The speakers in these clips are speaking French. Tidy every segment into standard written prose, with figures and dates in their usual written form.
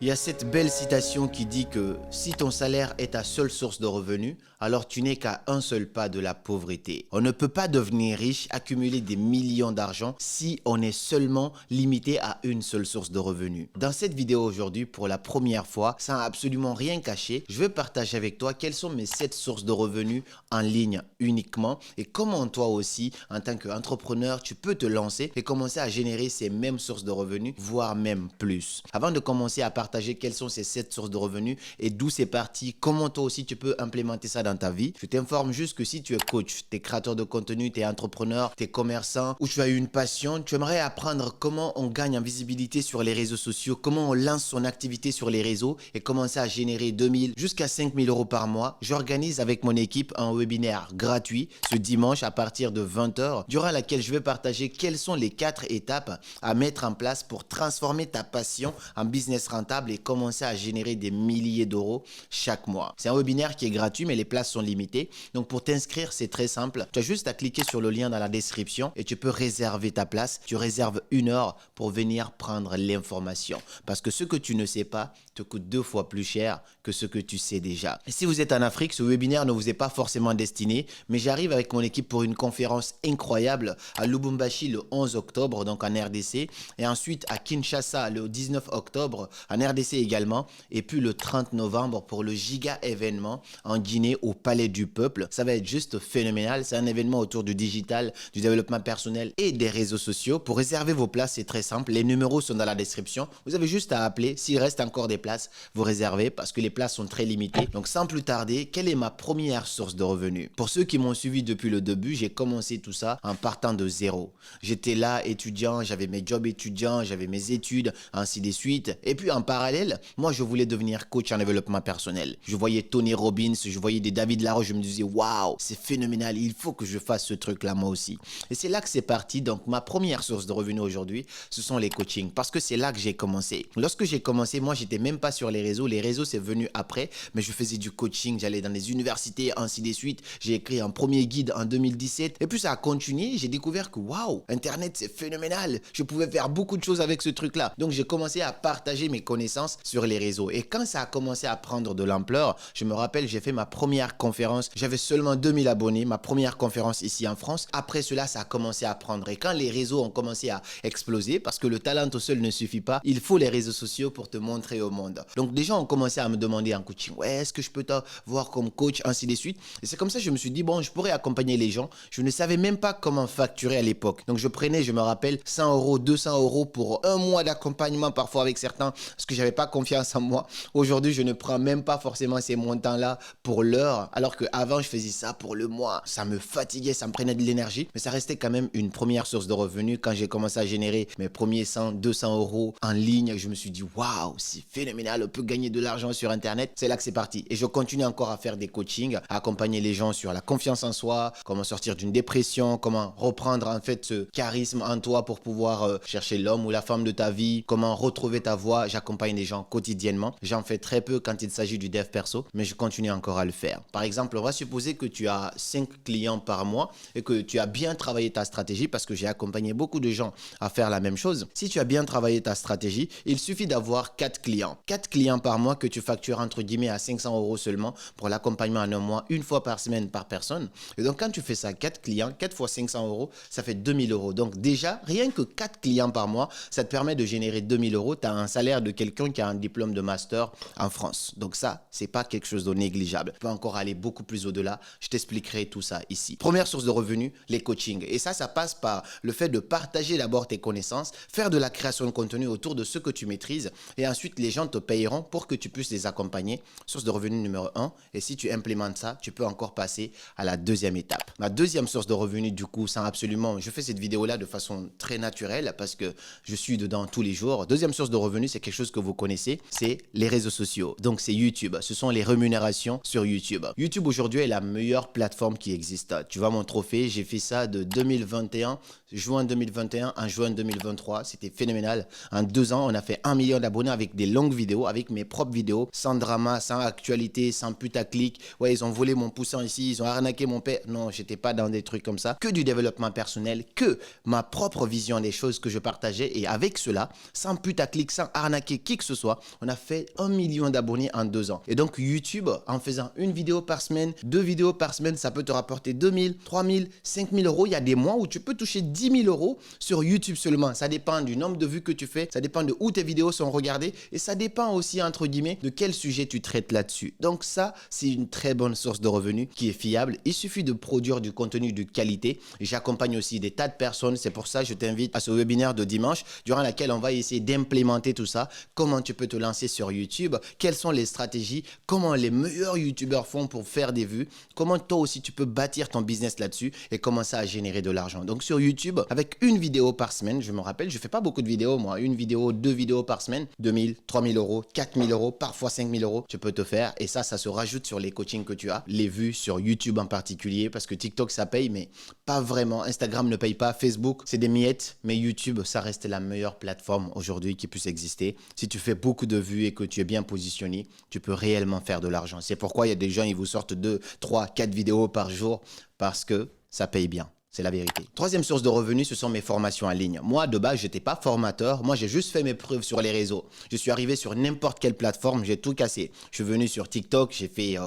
Il y a cette belle citation qui dit que si ton salaire est ta seule source de revenus, alors tu n'es qu'à un seul pas de la pauvreté. On ne peut pas devenir riche, accumuler des millions d'argent si on est seulement limité à une seule source de revenus. Dans cette vidéo aujourd'hui, pour la première fois, sans absolument rien cacher, je vais partager avec toi quelles sont mes 7 sources de revenus en ligne uniquement et comment toi aussi, en tant qu'entrepreneur, tu peux te lancer et commencer à générer ces mêmes sources de revenus, voire même plus. Avant de commencer à partager quelles sont ces 7 sources de revenus et d'où c'est parti, comment toi aussi tu peux implémenter ça dans ta vie. Je t'informe juste que si tu es coach, tu es créateur de contenu, tu es entrepreneur, tu es commerçant ou tu as une passion, tu aimerais apprendre comment on gagne en visibilité sur les réseaux sociaux, comment on lance son activité sur les réseaux et commencer à générer 2000 jusqu'à 5000 euros par mois, j'organise avec mon équipe un webinaire gratuit ce dimanche à partir de 20h durant laquelle je vais partager quelles sont les 4 étapes à mettre en place pour transformer ta passion en business rentable et commencer à générer des milliers d'euros chaque mois. C'est un webinaire qui est gratuit, mais les places sont limitées. Donc pour t'inscrire, c'est très simple. Tu as juste à cliquer sur le lien dans la description et tu peux réserver ta place. Tu réserves 1 heure pour venir prendre l'information. Parce que ce que tu ne sais pas te coûte 2 fois plus cher que ce que tu sais déjà. Et si vous êtes en Afrique, ce webinaire ne vous est pas forcément destiné, mais j'arrive avec mon équipe pour une conférence incroyable à Lubumbashi le 11 octobre, donc en RDC, et ensuite à Kinshasa le 19 octobre en RDC également, et puis le 30 novembre pour le giga événement en Guinée au Palais du Peuple. Ça va être juste phénoménal. C'est un événement autour du digital, du développement personnel et des réseaux sociaux. Pour réserver vos places, c'est très simple. Les numéros sont dans la description. Vous avez juste à appeler. S'il reste encore des places, vous réservez parce que les places sont très limitées. Donc sans plus tarder, quelle est ma première source de revenus? Pour ceux qui m'ont suivi depuis le début, j'ai commencé tout ça en partant de zéro. J'étais là étudiant, j'avais mes jobs étudiants, j'avais mes études, ainsi de suite. Et puis en parallèle, moi je voulais devenir coach en développement personnel. Je voyais Tony Robbins, je voyais des David Laroche, je me disais waouh, c'est phénoménal, il faut que je fasse ce truc là moi aussi. Et c'est là que c'est parti. Donc ma première source de revenus aujourd'hui, ce sont les coachings parce que c'est là que j'ai commencé. Lorsque j'ai commencé, moi j'étais même pas sur les réseaux c'est venu après, mais je faisais du coaching, j'allais dans les universités, ainsi de suite. J'ai écrit un premier guide en 2017 et puis ça a continué. J'ai découvert que waouh, internet c'est phénoménal, je pouvais faire beaucoup de choses avec ce truc là. Donc j'ai commencé à partager mes connaissances sur les réseaux. Et quand ça a commencé à prendre de l'ampleur, je me rappelle, j'ai fait ma première conférence. J'avais seulement 2000 abonnés, ma première conférence ici en France. Après cela, ça a commencé à prendre. Et quand les réseaux ont commencé à exploser, parce que le talent tout seul ne suffit pas, il faut les réseaux sociaux pour te montrer au monde. Donc des gens ont commencé à me demander en coaching, ouais, est-ce que je peux te voir comme coach, ainsi de suite. Et c'est comme ça que je me suis dit, bon, je pourrais accompagner les gens. Je ne savais même pas comment facturer à l'époque. Donc je prenais, je me rappelle, 100 euros, 200 euros pour un mois d'accompagnement, parfois avec certains, parce que j'avais pas confiance en moi. Aujourd'hui, je ne prends même pas forcément ces montants-là pour l'heure, alors qu'avant, je faisais ça pour le mois. Ça me fatiguait, ça me prenait de l'énergie, mais ça restait quand même une première source de revenus. Quand j'ai commencé à générer mes premiers 100, 200 euros en ligne, je me suis dit, waouh, c'est phénoménal, on peut gagner de l'argent sur Internet. C'est là que c'est parti. Et je continue encore à faire des coachings, à accompagner les gens sur la confiance en soi, comment sortir d'une dépression, comment reprendre en fait ce charisme en toi pour pouvoir chercher l'homme ou la femme de ta vie, comment retrouver ta voix. J'accompagne les gens quotidiennement. J'en fais très peu quand il s'agit du dev perso, mais je continue encore à le faire. Par exemple, on va supposer que tu as 5 clients par mois et que tu as bien travaillé ta stratégie parce que j'ai accompagné beaucoup de gens à faire la même chose. Si tu as bien travaillé ta stratégie, il suffit d'avoir 4 clients. 4 clients par mois que tu factures entre guillemets à 500 euros seulement pour l'accompagnement en un mois, une fois par semaine par personne. Et donc quand tu fais ça, 4 clients, 4 fois 500 euros, ça fait 2000 euros. Donc déjà, rien que 4 clients par mois, ça te permet de générer 2000 euros. Tu as un salaire de quelqu'un qui a un diplôme de master en France. Donc ça, c'est pas quelque chose de négligeable. Tu peux encore aller beaucoup plus au-delà. Je t'expliquerai tout ça ici. Première source de revenus, les coachings. Et ça passe par le fait de partager d'abord tes connaissances, faire de la création de contenu autour de ce que tu maîtrises et ensuite les gens te payeront pour que tu puisses les accompagner. Source de revenus numéro 1. Et si tu implémentes ça, tu peux encore passer à la deuxième étape. Ma deuxième source de revenus, du coup, sans absolument, je fais cette vidéo-là de façon très naturelle parce que je suis dedans tous les jours. Deuxième source de revenus, c'est quelque chose que vous connaissez, c'est les réseaux sociaux. Donc c'est YouTube. Ce sont les rémunérations sur YouTube. YouTube aujourd'hui est la meilleure plateforme qui existe. Tu vois mon trophée, j'ai fait ça de 2021, juin 2021 en juin 2023. C'était phénoménal. En 2 ans, on a fait 1 million d'abonnés avec des longues vidéos, avec mes propres vidéos, sans drama, sans actualité, sans putaclic. Ouais, ils ont volé mon poussin ici, ils ont arnaqué mon père. Non, j'étais pas dans des trucs comme ça. Que du développement personnel, que ma propre vision des choses que je partageais. Et avec cela, sans putaclic, sans arnaquer qui que ce soit, on a fait 1 million d'abonnés en 2 ans. Et donc YouTube, en faisant une vidéo par semaine, 2 vidéos par semaine, ça peut te rapporter 2000, 3000, 5000 euros. Il y a des mois où tu peux toucher 10 000 euros sur YouTube seulement. Ça dépend du nombre de vues que tu fais, ça dépend de où tes vidéos sont regardées et ça dépend aussi, entre guillemets, de quel sujet tu traites là-dessus. Donc ça, c'est une très bonne source de revenus qui est fiable. Il suffit de produire du contenu de qualité. J'accompagne aussi des tas de personnes. C'est pour ça que je t'invite à ce webinaire de dimanche durant lequel on va essayer d'implémenter tout ça. Comment tu peux te lancer sur YouTube, quelles sont les stratégies, comment les meilleurs YouTubeurs font pour faire des vues, comment toi aussi tu peux bâtir ton business là-dessus et commencer à générer de l'argent. Donc sur YouTube, avec une vidéo par semaine, je me rappelle, je fais pas beaucoup de vidéos moi, une vidéo, 2 vidéos par semaine, 2000, 3000 euros, 4000 euros, parfois 5000 euros, tu peux te faire et ça se rajoute sur les coachings que tu as, les vues sur YouTube en particulier parce que TikTok ça paye mais pas vraiment, Instagram ne paye pas, Facebook c'est des miettes mais YouTube ça reste la meilleure plateforme aujourd'hui qui puisse exister. Si tu fais beaucoup de vues et que tu es bien positionné, tu peux réellement faire de l'argent. C'est pourquoi il y a des gens, ils vous sortent 2, 3, 4 vidéos par jour parce que ça paye bien. C'est la vérité. Troisième source de revenus, ce sont mes formations en ligne. Moi, de base, je n'étais pas formateur. Moi, j'ai juste fait mes preuves sur les réseaux. Je suis arrivé sur n'importe quelle plateforme, j'ai tout cassé. Je suis venu sur TikTok, j'ai fait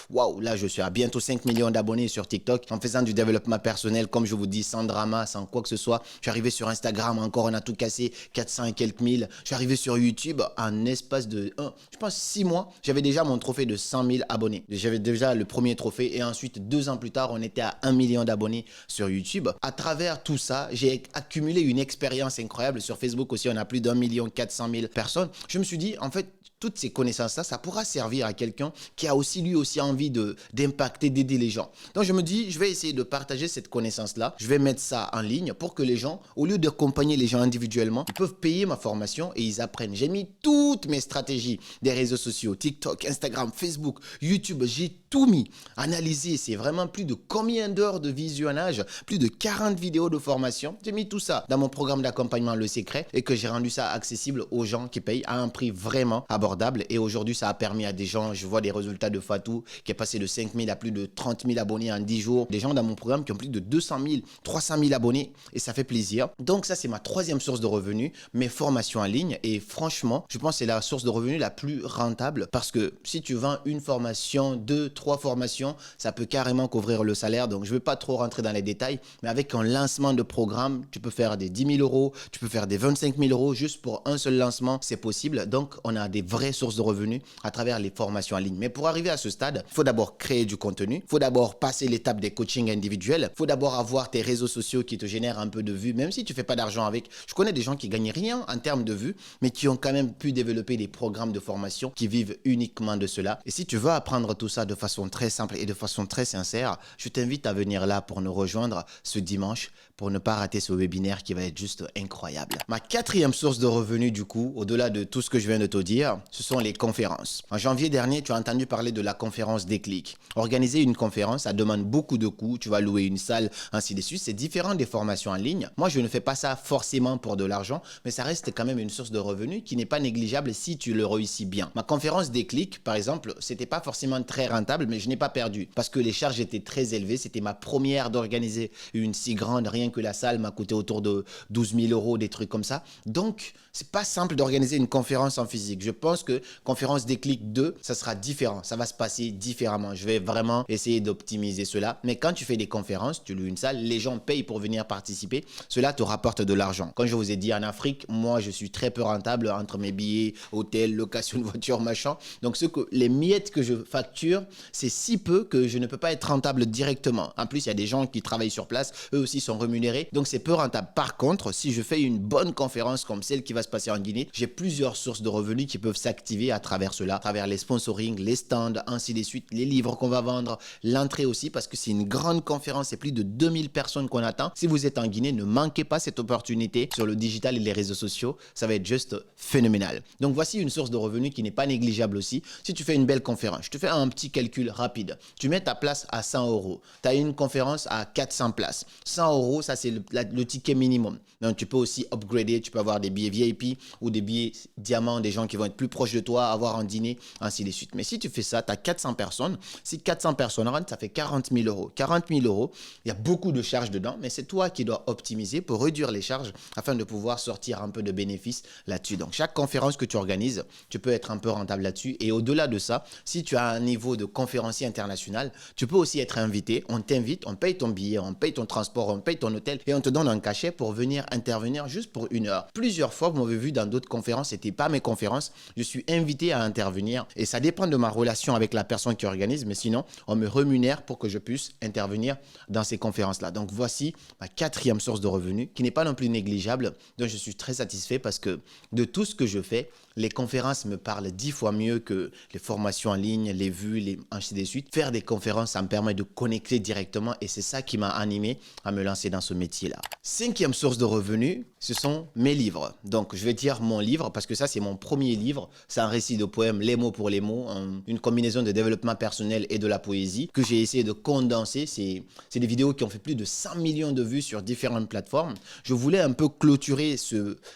waouh, là, je suis à bientôt 5 millions d'abonnés sur TikTok en faisant du développement personnel, comme je vous dis, sans drama, sans quoi que ce soit. Je suis arrivé sur Instagram, encore, on a tout cassé, 400 et quelques mille. Je suis arrivé sur YouTube en espace de, je pense, 6 mois. J'avais déjà mon trophée de 100 000 abonnés. J'avais déjà le premier trophée et ensuite, 2 ans plus tard, on était à 1 million d'abonnés sur YouTube. À travers tout ça, j'ai accumulé une expérience incroyable. Sur Facebook aussi, on a plus d'1 400 000 personnes. Je me suis dit, en fait, toutes ces connaissances-là, ça pourra servir à quelqu'un qui a aussi lui aussi envie d'impacter, d'aider les gens. Donc je me dis, je vais essayer de partager cette connaissance-là. Je vais mettre ça en ligne pour que les gens, au lieu d'accompagner les gens individuellement, ils peuvent payer ma formation et ils apprennent. J'ai mis toutes mes stratégies des réseaux sociaux, TikTok, Instagram, Facebook, YouTube, j'ai tout mis, analysé. C'est vraiment plus de combien d'heures de visionnage, plus de 40 vidéos de formation. J'ai mis tout ça dans mon programme d'accompagnement Le Secret et que j'ai rendu ça accessible aux gens qui payent à un prix vraiment abordable. Et aujourd'hui, ça a permis à des gens, je vois des résultats de Fatou qui est passé de 5 000 à plus de 30 000 abonnés en 10 jours. Des gens dans mon programme qui ont plus de 200 000, 300 000 abonnés et ça fait plaisir. Donc ça, c'est ma troisième source de revenus, mes formations en ligne. Et franchement, je pense que c'est la source de revenus la plus rentable parce que si tu vends une formation, 2, 3 formations, ça peut carrément couvrir le salaire. Donc je ne vais pas trop rentrer dans les détails, mais avec un lancement de programme, tu peux faire des 10 000 euros, tu peux faire des 25 000 euros juste pour un seul lancement, c'est possible. Donc on a des vraies sources de revenus à travers les formations en ligne. Mais pour arriver à ce stade, il faut d'abord créer du contenu, il faut d'abord passer l'étape des coachings individuels, il faut d'abord avoir tes réseaux sociaux qui te génèrent un peu de vues, même si tu ne fais pas d'argent avec. Je connais des gens qui gagnent rien en termes de vues, mais qui ont quand même pu développer des programmes de formation qui vivent uniquement de cela. Et si tu veux apprendre tout ça de façon très simple et de façon très sincère, je t'invite à venir là pour nous rejoindre ce dimanche pour ne pas rater ce webinaire qui va être juste incroyable. Ma quatrième source de revenus du coup, au-delà de tout ce que je viens de te dire, ce sont les conférences. En janvier dernier, tu as entendu parler de la conférence Déclic. Organiser une conférence, ça demande beaucoup de coûts. Tu vas louer une salle, ainsi de suite. C'est différent des formations en ligne. Moi, je ne fais pas ça forcément pour de l'argent, mais ça reste quand même une source de revenus qui n'est pas négligeable si tu le réussis bien. Ma conférence Déclic, par exemple, c'était pas forcément très rentable, mais je n'ai pas perdu parce que les charges étaient très élevées. C'était ma première d'organiser une si grande, rien que la salle m'a coûté autour de 12 000 euros, des trucs comme ça. Donc, c'est pas simple d'organiser une conférence en physique. Je pense que conférence Déclic 2, ça sera différent. Ça va se passer différemment. Je vais vraiment essayer d'optimiser cela. Mais quand tu fais des conférences, tu loues une salle, les gens payent pour venir participer. Cela te rapporte de l'argent. Comme je vous ai dit, en Afrique, moi, je suis très peu rentable entre mes billets, hôtel, location de voiture, machin. Donc, les miettes que je facture, c'est si peu que je ne peux pas être rentable directement. En plus, il y a des gens qui travaillent sur place. Eux aussi sont rémunérés. Donc, c'est peu rentable. Par contre, si je fais une bonne conférence comme celle qui va se passer en Guinée, j'ai plusieurs sources de revenus qui peuvent s'activer à travers cela, à travers les sponsoring, les stands, ainsi de suite, les livres qu'on va vendre, l'entrée aussi, parce que c'est une grande conférence, c'est plus de 2000 personnes qu'on attend. Si vous êtes en Guinée, ne manquez pas cette opportunité sur le digital et les réseaux sociaux. Ça va être juste phénoménal. Donc, voici une source de revenus qui n'est pas négligeable aussi. Si tu fais une belle conférence, je te fais un petit calcul rapide. Tu mets ta place à 100 euros. Tu as une conférence à 400 places. 100 euros, ça c'est le ticket minimum. Donc, tu peux aussi upgrader. Tu peux avoir des billets VIP ou des billets diamants, des gens qui vont être plus proche de toi, avoir un dîner, ainsi de suite. Mais si tu fais ça, tu as 400 personnes. Si 400 personnes rentrent, ça fait 40 000 euros. 40 000 euros, il y a beaucoup de charges dedans, mais c'est toi qui dois optimiser pour réduire les charges afin de pouvoir sortir un peu de bénéfices là-dessus. Donc, chaque conférence que tu organises, tu peux être un peu rentable là-dessus. Et au-delà de ça, si tu as un niveau de conférencier international, tu peux aussi être invité. On t'invite, on paye ton billet, on paye ton transport, on paye ton hôtel et on te donne un cachet pour venir intervenir juste pour 1 heure. Plusieurs fois, vous m'avez vu dans d'autres conférences, c'était pas mes conférences, je suis invité à intervenir et ça dépend de ma relation avec la personne qui organise, mais sinon, on me rémunère pour que je puisse intervenir dans ces conférences-là. Donc, voici ma 4e source de revenus qui n'est pas non plus négligeable, dont je suis très satisfait parce que de tout ce que je fais, les conférences me parlent 10 fois mieux que les formations en ligne, les vues, ainsi de suite. Faire des conférences, ça me permet de connecter directement et c'est ça qui m'a animé à me lancer dans ce métier-là. 5e source de revenus, ce sont mes livres. Donc, je vais dire mon livre parce que ça, c'est mon premier livre. C'est un récit de poèmes, les mots pour les mots, une combinaison de développement personnel et de la poésie que j'ai essayé de condenser. C'est des vidéos qui ont fait plus de 100 millions de vues sur différentes plateformes. Je voulais un peu clôturer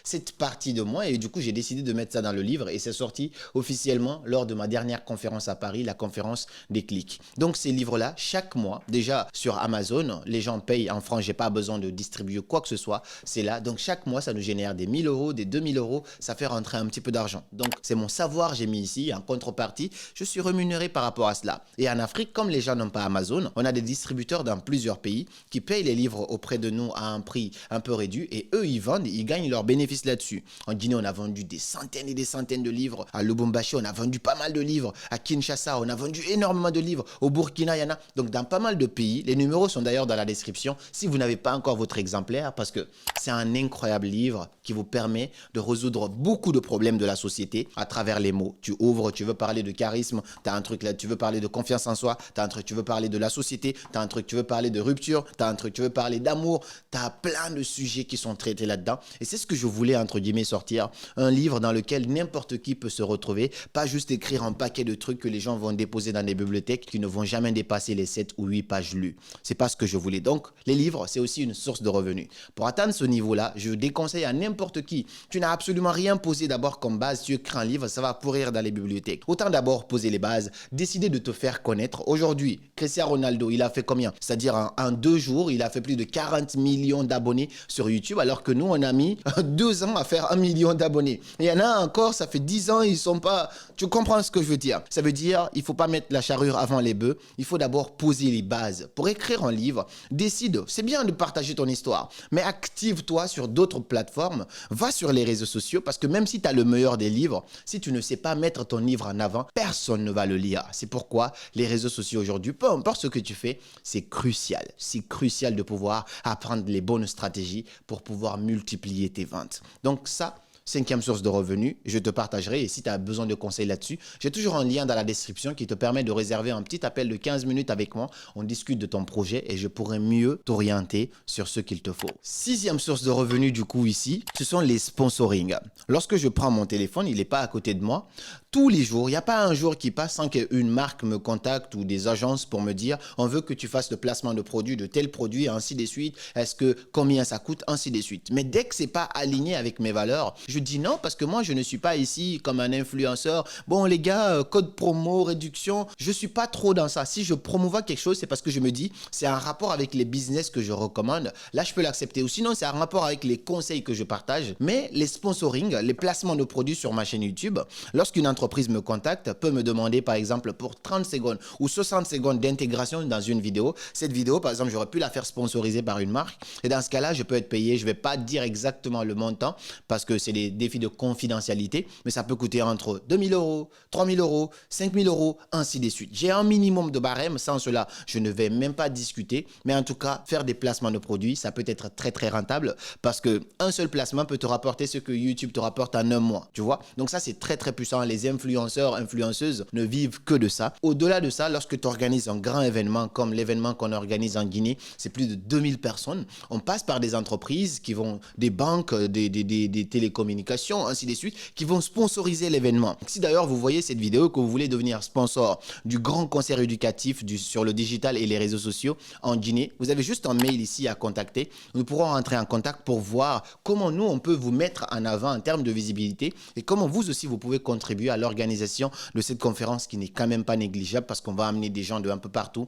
cette partie de moi et du coup, j'ai décidé de mettre ça dans le livre et c'est sorti officiellement lors de ma dernière conférence à Paris, la conférence des clics. Donc, ces livres-là, chaque mois, déjà sur Amazon, les gens payent en France, j'ai pas besoin de distribuer quoi que ce soit, c'est là. Donc, chaque mois, ça nous génère des 1 000 euros, des 2 000 euros, ça fait rentrer un petit peu d'argent. Donc, c'est mon savoir, j'ai mis ici, en contrepartie, je suis rémunéré par rapport à cela. Et en Afrique, comme les gens n'ont pas Amazon, on a des distributeurs dans plusieurs pays qui payent les livres auprès de nous à un prix un peu réduit et eux, ils vendent, ils gagnent leurs bénéfices là-dessus. En Guinée, on a vendu des centaines et des centaines de livres. À Lubumbashi, on a vendu pas mal de livres. À Kinshasa, on a vendu énormément de livres. Au Burkina, il y en a. Donc, dans pas mal de pays, les numéros sont d'ailleurs dans la description si vous n'avez pas encore votre exemplaire parce que c'est un incroyable livre qui vous permet de résoudre beaucoup de problèmes de la société à travers les mots. Tu ouvres, tu veux parler de charisme, tu as un truc là, tu veux parler de confiance en soi, tu as un truc, tu veux parler de la société, tu as un truc, tu veux parler de rupture, tu as un truc, tu veux parler d'amour, tu as plein de sujets qui sont traités là-dedans. Et c'est ce que je voulais, entre guillemets, sortir. Un livre dans lequel n'importe qui peut se retrouver, pas juste écrire un paquet de trucs que les gens vont déposer dans des bibliothèques qui ne vont jamais dépasser les 7 ou 8 pages lues. C'est pas ce que je voulais. Donc, les livres, c'est aussi une source de revenus. Pour atteindre ce niveau-là, je déconseille à n'importe qui. Tu n'as absolument rien posé d'abord comme base. Tu écris un livre, ça va pourrir dans les bibliothèques. Autant d'abord poser les bases, décider de te faire connaître. Aujourd'hui, Cristiano Ronaldo, il a fait combien? C'est-à-dire en 2 jours, il a fait plus de 40 millions d'abonnés sur YouTube, alors que nous, on a mis 2 ans à faire 1 million d'abonnés. Et il y en a encore, ça fait 10 ans, ils sont pas... Tu comprends ce que je veux dire? Ça veut dire, il faut pas mettre la charrue avant les bœufs. Il faut d'abord poser les bases. Pour écrire un livre, décide. C'est bien de partager ton histoire, mais active-toi sur d'autres plateformes. Va sur les réseaux sociaux parce que même si tu as le meilleur des livres, si tu ne sais pas mettre ton livre en avant, personne ne va le lire. C'est pourquoi les réseaux sociaux aujourd'hui, peu importe ce que tu fais, c'est crucial. C'est crucial de pouvoir apprendre les bonnes stratégies pour pouvoir multiplier tes ventes. Donc ça, 5e source de revenus, je te partagerai et si tu as besoin de conseils là-dessus, j'ai toujours un lien dans la description qui te permet de réserver un petit appel de 15 minutes avec moi. On discute de ton projet et je pourrai mieux t'orienter sur ce qu'il te faut. 6e source de revenus du coup ici, ce sont les sponsorings. Lorsque je prends mon téléphone, il n'est pas à côté de moi. Tous les jours, il n'y a pas un jour qui passe sans qu'une marque me contacte ou des agences pour me dire on veut que tu fasses le placement de produits, de tel produit, ainsi de suite. Est-ce que combien ça coûte, ainsi de suite. Mais dès que c'est pas aligné avec mes valeurs, je dis non parce que moi je ne suis pas ici comme un influenceur. Bon les gars, code promo, réduction, je suis pas trop dans ça. Si je promouvois quelque chose, c'est parce que je me dis c'est un rapport avec les business que je recommande. Là, je peux l'accepter. Ou sinon, c'est un rapport avec les conseils que je partage. Mais les sponsoring, les placements de produits sur ma chaîne YouTube, lorsqu'une entreprise me contacte, peut me demander par exemple pour 30 secondes ou 60 secondes d'intégration dans une vidéo. Cette vidéo, par exemple, j'aurais pu la faire sponsoriser par une marque. Et dans ce cas-là, je peux être payé. Je ne vais pas dire exactement le montant parce que c'est des défis de confidentialité, mais ça peut coûter entre 2 000 euros, 3 000 euros, 5 000 euros, ainsi de suite. J'ai un minimum de barème. Sans cela, je ne vais même pas discuter. Mais en tout cas, faire des placements de produits, ça peut être très, très rentable parce qu'un seul placement peut te rapporter ce que YouTube te rapporte en un mois. Tu vois? Donc ça, c'est très, très puissant. Les influenceurs, influenceuses ne vivent que de ça. Au-delà de ça, lorsque tu organises un grand événement comme l'événement qu'on organise en Guinée, c'est plus de 2000 personnes. On passe par des entreprises qui vont, des banques, des télécommunications, communication, ainsi de suite, qui vont sponsoriser l'événement. Si d'ailleurs vous voyez cette vidéo, que vous voulez devenir sponsor du grand concert éducatif sur le digital et les réseaux sociaux en Guinée, vous avez juste un mail ici à contacter. Nous pourrons entrer en contact pour voir comment nous, on peut vous mettre en avant en termes de visibilité et comment vous aussi, vous pouvez contribuer à l'organisation de cette conférence qui n'est quand même pas négligeable parce qu'on va amener des gens de un peu partout.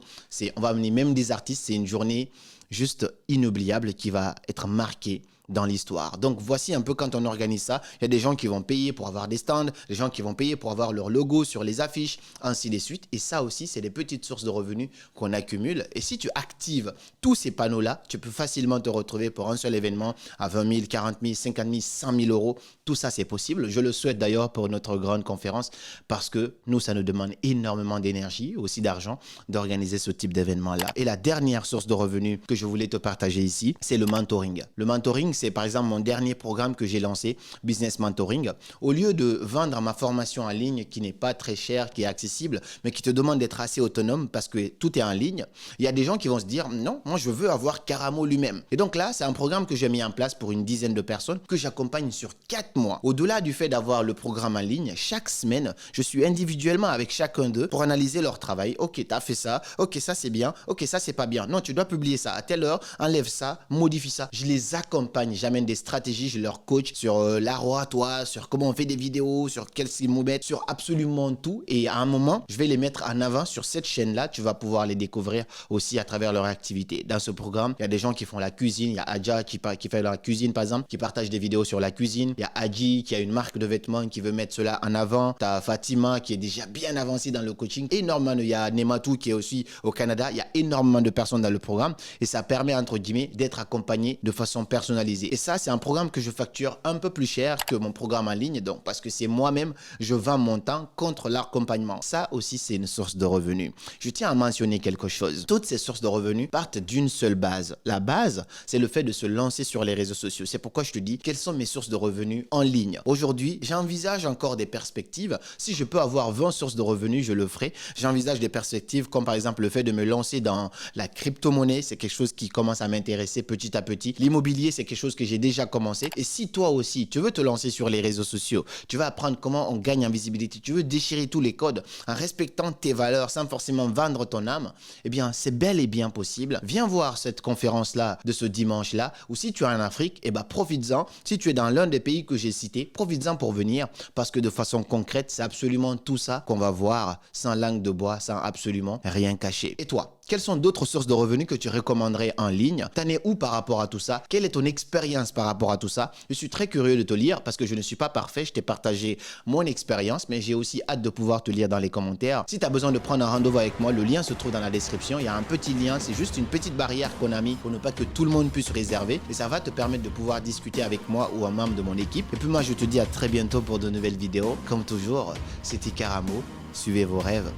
On va amener même des artistes. C'est une journée juste inoubliable qui va être marquée dans l'histoire. Donc voici un peu quand on organise ça, il y a des gens qui vont payer pour avoir des stands, des gens qui vont payer pour avoir leur logo sur les affiches, ainsi de suite. Et ça aussi, c'est des petites sources de revenus qu'on accumule. Et si tu actives tous ces panneaux-là, tu peux facilement te retrouver pour un seul événement à 20 000, 40 000, 50 000, 100 000 euros. Tout ça, c'est possible. Je le souhaite d'ailleurs pour notre grande conférence parce que nous, ça nous demande énormément d'énergie, aussi d'argent, d'organiser ce type d'événement-là. Et la dernière source de revenus que je voulais te partager ici, c'est le mentoring. Le mentoring, c'est par exemple mon dernier programme que j'ai lancé, Business Mentoring. Au lieu de vendre ma formation en ligne qui n'est pas très chère, qui est accessible, mais qui te demande d'être assez autonome parce que tout est en ligne, il y a des gens qui vont se dire non, moi je veux avoir Karamo lui-même. Et donc là, c'est un programme que j'ai mis en place pour une dizaine de personnes que j'accompagne sur 4 mois. Au-delà du fait d'avoir le programme en ligne, chaque semaine, je suis individuellement avec chacun d'eux pour analyser leur travail. Ok, tu as fait ça. Ok, ça c'est bien. Ok, ça c'est pas bien. Non, tu dois publier ça à telle heure. Enlève ça, modifie ça. Je les accompagne. J'amène des stratégies, je leur coach sur l'oratoire, sur comment on fait des vidéos, sur quels mots mettre, sur absolument tout. Et à un moment, je vais les mettre en avant sur cette chaîne-là. Tu vas pouvoir les découvrir aussi à travers leur activité. Dans ce programme, il y a des gens qui font la cuisine. Il y a Adja qui fait la cuisine, par exemple, qui partage des vidéos sur la cuisine. Il y a Adji qui a une marque de vêtements qui veut mettre cela en avant. Tu as Fatima qui est déjà bien avancée dans le coaching. Énormément. Il y a Nematou qui est aussi au Canada. Il y a énormément de personnes dans le programme. Et ça permet, entre guillemets, d'être accompagné de façon personnalisée. Et ça, c'est un programme que je facture un peu plus cher que mon programme en ligne. Donc, parce que c'est moi-même, je vends mon temps contre l'accompagnement. Ça aussi, c'est une source de revenus. Je tiens à mentionner quelque chose. Toutes ces sources de revenus partent d'une seule base. La base, c'est le fait de se lancer sur les réseaux sociaux. C'est pourquoi je te dis quelles sont mes sources de revenus en ligne. Aujourd'hui, j'envisage encore des perspectives. Si je peux avoir 20 sources de revenus, je le ferai. J'envisage des perspectives comme par exemple le fait de me lancer dans la crypto-monnaie. C'est quelque chose qui commence à m'intéresser petit à petit. L'immobilier, c'est quelque chose que j'ai déjà commencé. Et si toi aussi, tu veux te lancer sur les réseaux sociaux, tu vas apprendre comment on gagne en visibilité, tu veux déchirer tous les codes en respectant tes valeurs sans forcément vendre ton âme, eh bien, c'est bel et bien possible. Viens voir cette conférence-là de ce dimanche-là, ou si tu es en Afrique, eh ben, profites-en. Si tu es dans l'un des pays que j'ai cités, profites-en pour venir parce que de façon concrète, c'est absolument tout ça qu'on va voir sans langue de bois, sans absolument rien cacher. Et toi, quelles sont d'autres sources de revenus que tu recommanderais en ligne? T'en es où par rapport à tout ça? Quelle est ton expérience par rapport à tout ça? Je suis très curieux de te lire parce que je ne suis pas parfait. Je t'ai partagé mon expérience, mais j'ai aussi hâte de pouvoir te lire dans les commentaires. Si tu as besoin de prendre un rendez-vous avec moi, le lien se trouve dans la description. Il y a un petit lien, c'est juste une petite barrière qu'on a mis pour ne pas que tout le monde puisse réserver. Et ça va te permettre de pouvoir discuter avec moi ou un membre de mon équipe. Et puis moi, je te dis à très bientôt pour de nouvelles vidéos. Comme toujours, c'était Karamo. Suivez vos rêves,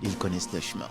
ils connaissent le chemin.